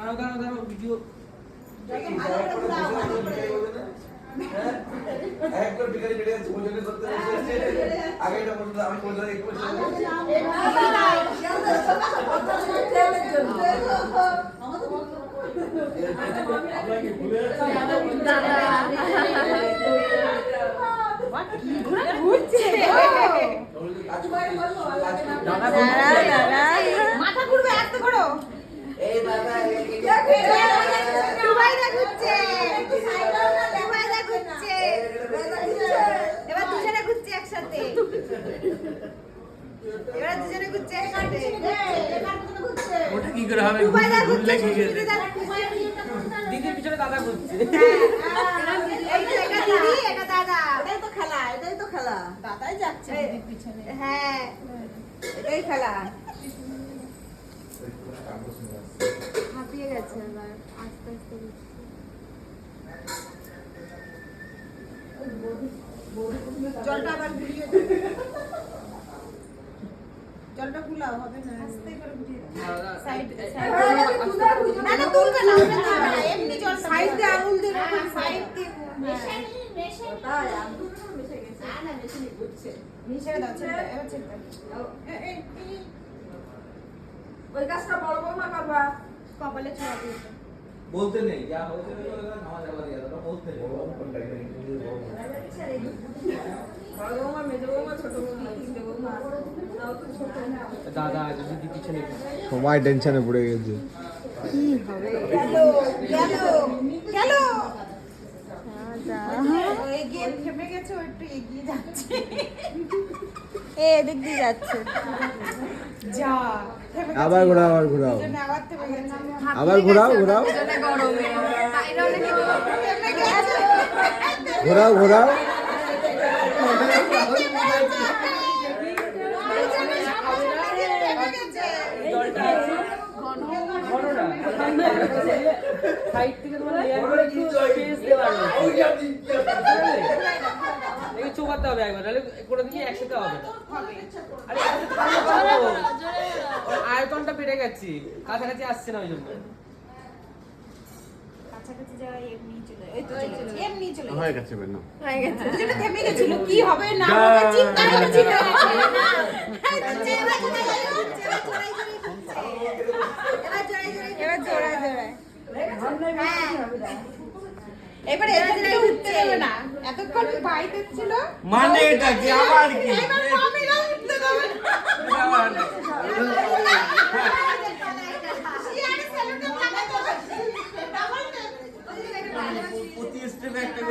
দাঁড়াও ভিডিও একদম বিকারি বেরিয়ে ভোজনে করতে বসেছে আগে এটা বলতো আমি বললাম একটু আপনাকে ভুলে দাদা ঘুরছে মাথা ঘুরবে আস্তে করো এই দাদা দুবাইদা ঘুরছে দুবাইদা ঘুরছে এবার দুজনে ঘুরছে একসাথে এবার দুজনে ঘুরছে একসাথে ওটা কি করে হবে দুবাইদা ঘুরছে দিদির পিছনে দাদা ঘুরছে এটা দিদি এটা দাদা এটাই তো খেলা দাদাই যাচ্ছে দিদির পিছনে হ্যাঁ এটাই খেলা হাঁপিয়ে গেছে এবার আস্তে আস্তে জলটা আবার ঘুরিয়ে জলটা ফুলাও হবে না আস্তে করে ঘুরিয়ে সাইড না না তুলবে না এমনি জল সাইড দিয়ে আঙুল দিয়ে সাইড দিয়ে তাই আঙ্গুল মিশে গেছে না মিশে ঘুরছে মিশে দাও ছেড়ে দাও এবার ছেড়ে দাও ওই কাজটা বড় বৌমা করবা কপালে ছোঁয়া দিয়ে বলতে নেই যা হয়েছে নামাজ আবার দিয়া দাও বলতে নেই বড় বৌমা মেজো বৌমা ছোট বৌমা তিনটে বৌমা তাও তো ছোট দাদা দিদি পিছনে সবাই টেনশনে পড়ে গেছে কি হবে গেল গেল গেল এগিয়ে থেমে গেছে ও একটু এগিয়ে যাচ্ছে এদিক দিয়ে যাচ্ছে যা আবার ঘোরাও আবার ঘোরাও আবার থেমে গেছে আবার ঘোরাও ঘোরাও গরমে বাইরে অনেক থেমে গেছে ঘোরাও ঘোরাও সাইড থেকে তোমার লেয়ার করে একটু স্পেস দেওয়া আছে এই চোকাতে হবে একবার তাহলে করে দিয়ে একসাথে হবে আরে আয়তনটা বেড়ে গেছে কাছাকাছি আসছে না ওই জন্য কাছাকাছি যাওয়া এমনি চলে এই তো এমনি চলে হয়ে গেছে বেন হয়ে গেছে যেটা থেমে গেছিল কি হবে না হবে চিন্তা করছিল এবার জোড়ায় জোড়ায় এবারে এটা দিকে উঠতে দেবে না এতক্ষণ বাইতে ছিল মানে এটা কি আবার কি এবার মামিরা উঠতে দেবে শিয়ারে সেলুটে লাগাতে হবে ডাবল টেপ প্রতি স্টেপে একটা